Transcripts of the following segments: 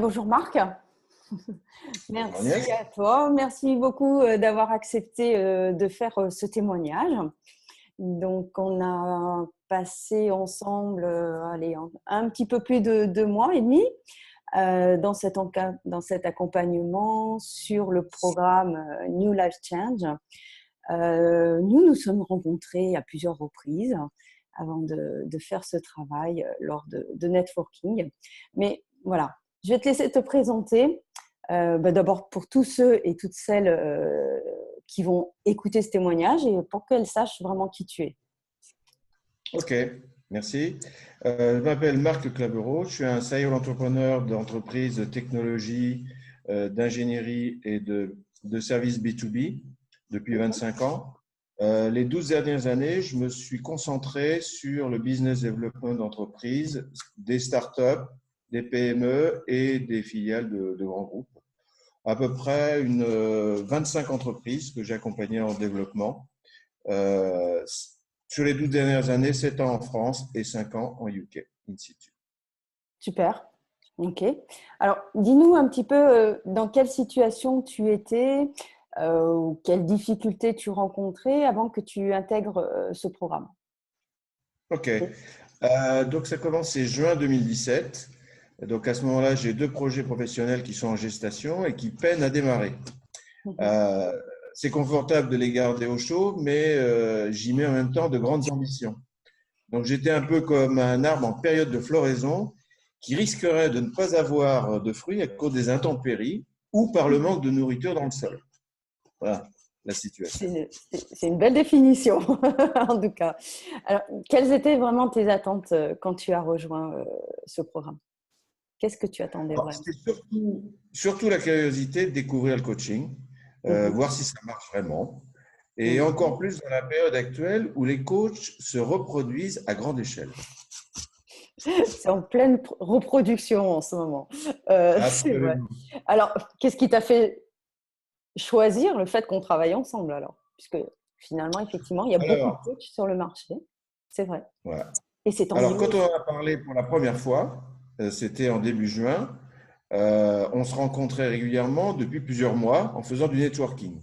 Bonjour Marc, Agnès. merci à toi. Merci beaucoup d'avoir accepté de faire ce témoignage. Donc, on a passé ensemble allez, un petit peu plus de 2 mois et demi dans cet accompagnement sur le programme New Life Change. Nous nous sommes rencontrés à plusieurs reprises avant de faire ce travail lors de networking. Mais voilà, je vais te laisser te présenter. D'abord pour tous ceux et toutes celles qui vont écouter ce témoignage et pour qu'elles sachent vraiment qui tu es. Ok, merci. Je m'appelle Marc Clavereau. Je suis un serial entrepreneur d'entreprises de technologie, d'ingénierie et de services B2B depuis 25 ans. Les 12 dernières années, je me suis concentré sur le business development d'entreprises, des startups, des PME et des filiales de grands groupes. À peu près 25 entreprises que j'ai accompagnées en développement. Euh, sur les 12 dernières années, 7 ans en France et 5 ans en UK Institute. Super. Ok. Alors, dis-nous un petit peu dans quelle situation tu étais ou quelles difficultés tu rencontrais avant que tu intègres ce programme. Ok. Donc ça commence, c'est juin 2017. Donc à ce moment-là, j'ai 2 projets professionnels qui sont en gestation et qui peinent à démarrer. Mhm. Euh, c'est confortable de les garder au chaud, mais j'y mets en même temps de grandes ambitions. Donc j'étais un peu comme un arbre en période de floraison qui risquerait de ne pas avoir de fruits à cause des intempéries ou par le manque de nourriture dans le sol. Voilà la situation. C'est une belle définition, en tout cas. Alors, quelles étaient vraiment tes attentes quand tu as rejoint ce programme? Qu'est-ce que tu attendais Alors, vraiment? c'était surtout la curiosité de découvrir le coaching, Mhm. voir si ça marche vraiment. Et Mhm. encore plus dans la période actuelle où les coachs se reproduisent à grande échelle. C'est en pleine reproduction en ce moment. C'est vrai. Absolument. Alors, qu'est-ce qui t'a fait choisir le fait qu'on travaille ensemble alors? Puisque finalement, effectivement, il y a beaucoup de Alors, coachs sur le marché. C'est vrai. voilà. Et c'est tant Alors, mieux quand on aussi. en a parlé pour la première fois, c'était en début juin, on se rencontrait régulièrement depuis plusieurs mois en faisant du networking.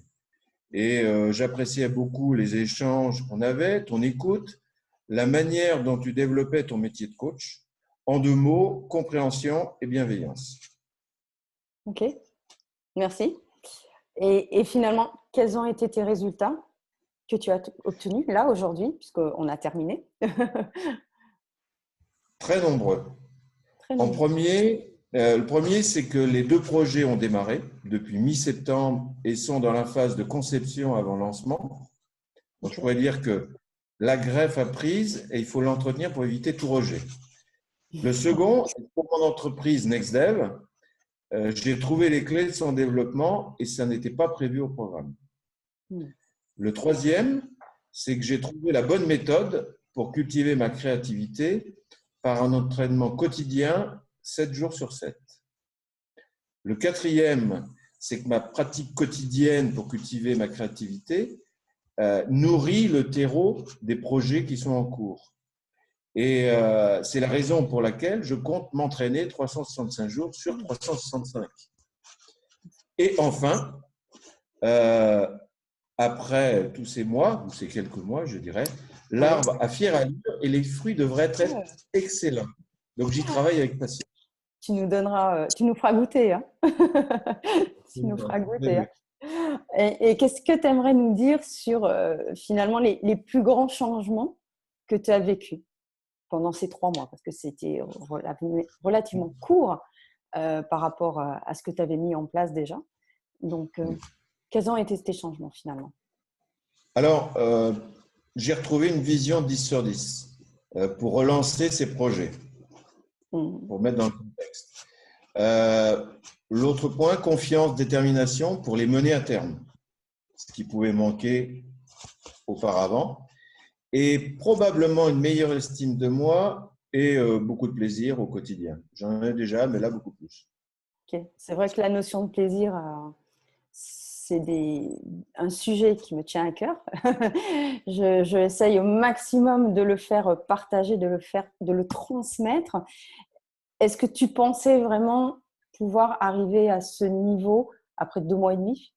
Et j'appréciais beaucoup les échanges qu'on avait, ton écoute, la manière dont tu développais ton métier de coach. En 2 mots, compréhension et bienveillance. Ok, merci. Et finalement, quels ont été tes résultats que tu as obtenus là aujourd'hui, puisqu'on a terminé? Très nombreux. Très En nombreux. premier, le premier, c'est que les 2 projets ont démarré depuis mi-septembre et sont dans la phase de conception avant lancement. Donc, je Ok. pourrais dire que la greffe a prise et il faut l'entretenir pour éviter tout rejet. Le second, pour mon entreprise NextDev, j'ai trouvé les clés de son développement et ça n'était pas prévu au programme. Hmm. Le troisième, c'est que j'ai trouvé la bonne méthode pour cultiver ma créativité par un entraînement quotidien, 7 jours sur 7. Le quatrième, c'est que ma pratique quotidienne pour cultiver ma créativité nourrit le terreau des projets qui sont en cours. Et c'est la raison pour laquelle je compte m'entraîner 365 jours sur 365. Et enfin, euh, après tous ces mois, ou ces quelques mois, je dirais, Oui. l'arbre a fière allure et les fruits devraient être Ouais. excellents. Donc j'y travaille avec passion. Tu nous feras goûter, hein. Tu nous feras goûter, hein. Et qu'est-ce que tu aimerais nous dire sur finalement les plus grands changements que tu as vécus pendant ces 3 mois? Parce que c'était relativement court par rapport à ce que tu avais mis en place déjà. Donc, quels ont été tes changements finalement? Alors, j'ai retrouvé une vision 10 sur 10 pour relancer ces projets, Mhm. pour mettre dans le contexte. Euh, L'autre point, confiance, détermination pour les mener à terme, ce qui pouvait manquer auparavant, et probablement une meilleure estime de moi et beaucoup de plaisir au quotidien. J'en ai déjà, mais là, beaucoup plus. Ok. C'est vrai que la notion de plaisir, c'est un sujet qui me tient à cœur. Je essaye au maximum de le faire partager, de le transmettre. Est-ce que tu pensais vraiment pouvoir arriver à ce niveau après 2 mois et demi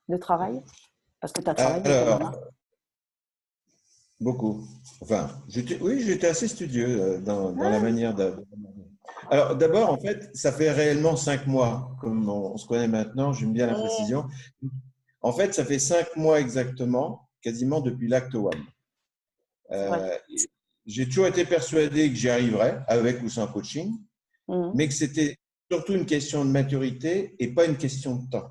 de travail? Parce que tu as travaillé quand même, Alors, hein. beaucoup. Enfin, oui, j'étais assez studieux dans la Ah, manière de. Alors, d'abord, en fait, ça fait réellement 5 mois, comme on se connaît maintenant, j'aime bien la et- précision. En fait, ça fait 5 mois exactement, quasiment depuis l'acte one. c'est vrai. Euh, j'ai toujours été persuadé que j'y arriverais, avec ou sans coaching, Mhm, mais que c'était surtout une question de maturité et pas une question de temps.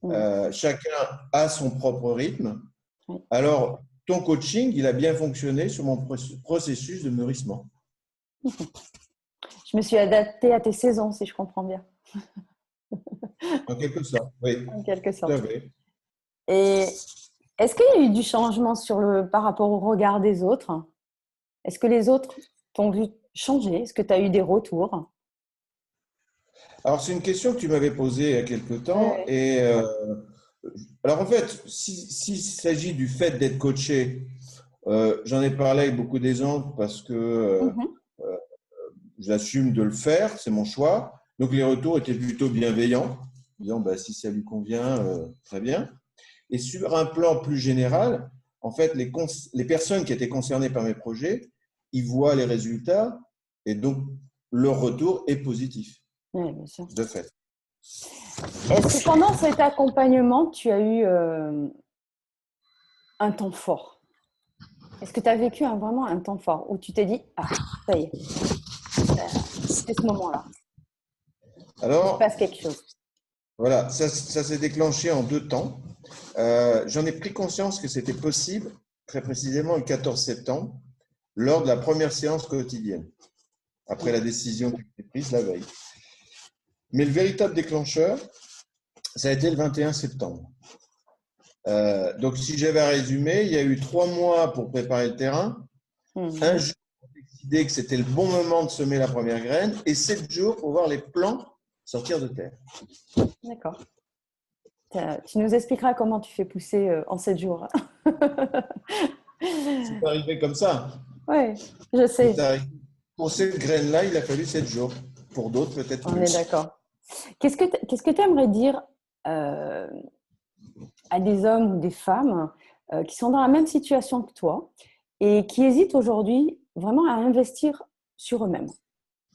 mhm. Chacun a son propre rythme. Oui. Alors, ton coaching, il a bien fonctionné sur mon processus de mûrissement. Je me suis adaptée à tes saisons, si je comprends bien, En quelque sorte, oui, en quelque tout à sorte. fait. Et est-ce qu'il y a eu du changement par rapport au regard des autres? Est-ce que les autres t'ont vu changer? Est-ce que tu as eu des retours? Alors, c'est une question que tu m'avais posée il y a quelque temps. Ouais. Et alors, en fait, s'il s'agit du fait d'être coaché, j'en ai parlé avec beaucoup d'exemples parce que Mhm. j'assume de le faire, c'est mon choix. Donc, les retours étaient plutôt bienveillants, disant bah, si ça lui convient, très bien. Et sur un plan plus général, en fait, les personnes qui étaient concernées par mes projets, ils voient les résultats et donc leur retour est positif, Oui, bien sûr. de fait. Est-ce que pendant cet accompagnement, tu as eu un temps fort? Est-ce que tu as vécu vraiment un temps fort où tu t'es dit, ah, ça y est, c'est ce moment-là, il se Alors, passe quelque chose? voilà, ça s'est déclenché en 2 temps. J'en ai pris conscience que c'était possible, très précisément le 14 septembre, lors de la première séance quotidienne, après la décision qui a été prise la veille. Mais le véritable déclencheur, ça a été le 21 septembre. Donc, si j'avais à résumer, il y a eu 3 mois pour préparer le terrain, un Mhm. jour pour décider que c'était le bon moment de semer la première graine et 7 jours pour voir les plants sortir de terre. D'accord. Tu nous expliqueras comment tu fais pousser en 7 jours. C'est arrivé comme ça. Oui, je C'est sais, arrivé. Pour cette graine-là, il a fallu 7 jours. Pour d'autres, peut-être on est plus. d'accord. Qu'est-ce que tu aimerais dire euh, à des hommes ou des femmes qui sont dans la même situation que toi et qui hésitent aujourd'hui vraiment à investir sur eux-mêmes?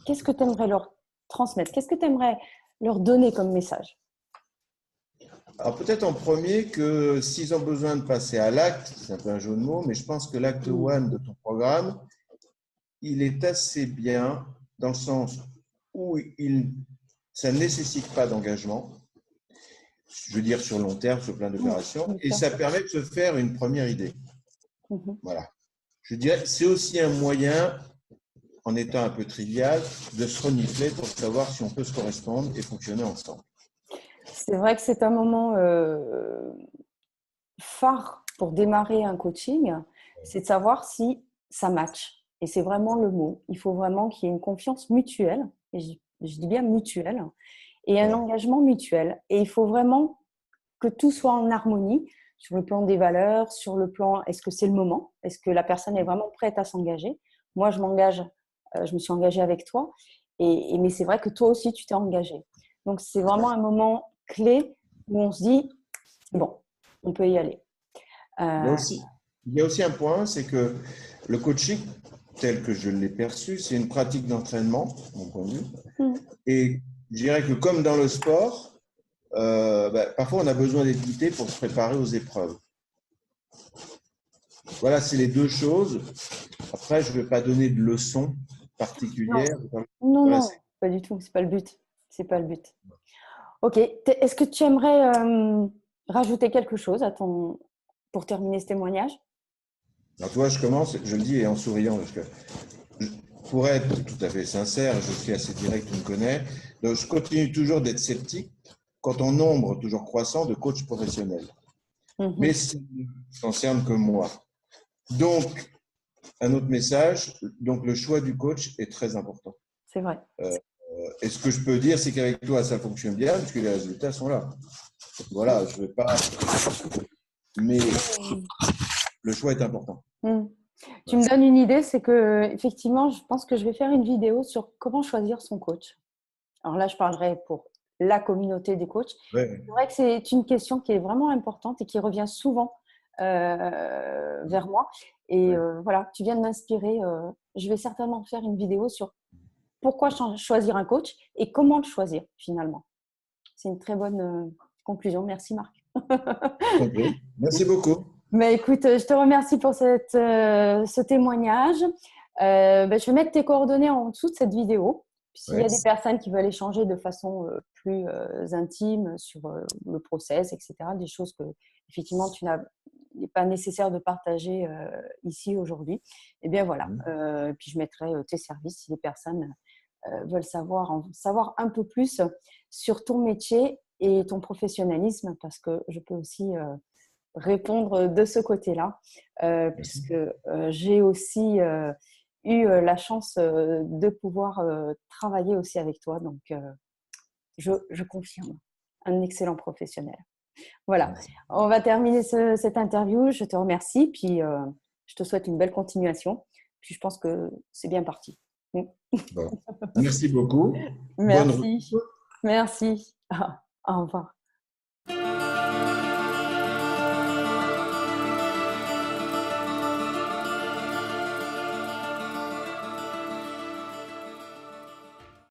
Qu'est-ce que tu aimerais leur transmettre? Qu'est-ce que tu aimerais leur donner comme message? Alors peut-être en premier que s'ils ont besoin de passer à l'acte, c'est un peu un jeu de mots, mais je pense que l'acte Mm. one de ton programme, il est assez bien dans le sens où ça ne nécessite pas d'engagement, je veux dire sur long terme, sur plein Mm, d'opérations, bien et sûr. ça permet de se faire une première idée. Mhm. Voilà. Je dirais, c'est aussi un moyen, en étant un peu trivial, de se renifler pour savoir si on peut se correspondre et fonctionner ensemble. C'est vrai que c'est un moment phare pour démarrer un coaching, c'est de savoir si ça match. Et c'est vraiment le mot. Il faut vraiment qu'il y ait une confiance mutuelle, et je dis bien mutuelle, et un Ouais. engagement mutuel. Et il faut vraiment que tout soit en harmonie sur le plan des valeurs, sur le plan est-ce que c'est le moment, est-ce que la personne est vraiment prête à s'engager. Moi, je m'engage, je me suis engagée avec toi, mais c'est vrai que toi aussi, tu t'es engagé. Donc, c'est vraiment un moment clé où on se dit, bon, on peut y aller. Il y a Euh, aussi, il y a aussi un point, c'est que le coaching, tel que je l'ai perçu, c'est une pratique d'entraînement, mon point de vue. hmm, Et je dirais que comme dans le sport, parfois on a besoin d'être guidé pour se préparer aux épreuves. Voilà, c'est les deux choses. Après, je ne vais pas donner de leçons non, particulières. non, Voilà, non, pas du tout. C'est pas le but. C'est pas le but. Ok. Est-ce que tu aimerais rajouter quelque chose pour terminer ce témoignage? alors, tu vois, je commence, je le dis et en souriant, parce que pour être tout à fait sincère, je suis assez direct, tu me connais, donc je continue toujours d'être sceptique quant au nombre toujours croissant de coachs professionnels. Mais Mhm. ça ne concerne que moi. Donc, un autre message, donc le choix du coach est très important. C'est vrai. Et ce que je peux dire, c'est qu'avec toi, ça fonctionne bien, puisque les résultats sont là. Voilà, je ne vais pas. Mais le choix est important. Hmm. Tu Voilà. me donnes une idée, c'est que effectivement, je pense que je vais faire une vidéo sur comment choisir son coach. Alors là, je parlerai pour la communauté des coachs. Ouais. C'est vrai que c'est une question qui est vraiment importante et qui revient souvent vers moi. Et Ouais. voilà, tu viens de m'inspirer. Je vais certainement faire une vidéo sur pourquoi choisir un coach et comment le choisir finalement. C'est une très bonne conclusion. Merci Marc. Je t'en prie. Merci beaucoup. Mais écoute, je te remercie pour ce témoignage. Je vais mettre tes coordonnées en dessous de cette vidéo. S'il y a Ouais. des personnes qui veulent échanger de façon plus intime sur le process, etc., des choses que effectivement il n'est pas nécessaire de partager ici aujourd'hui, eh bien voilà. Mhm. Puis je mettrai tes services si les personnes veulent savoir un peu plus sur ton métier et ton professionnalisme, parce que je peux aussi répondre de ce côté-là, Merci. puisque j'ai aussi eu la chance de pouvoir travailler aussi avec toi. Donc, je confirme, un excellent professionnel. Voilà, Merci. on va terminer cette interview. Je te remercie, puis je te souhaite une belle continuation. Puis je pense que c'est bien parti. Bon. Merci beaucoup. Bonne route. Merci, merci. Au revoir.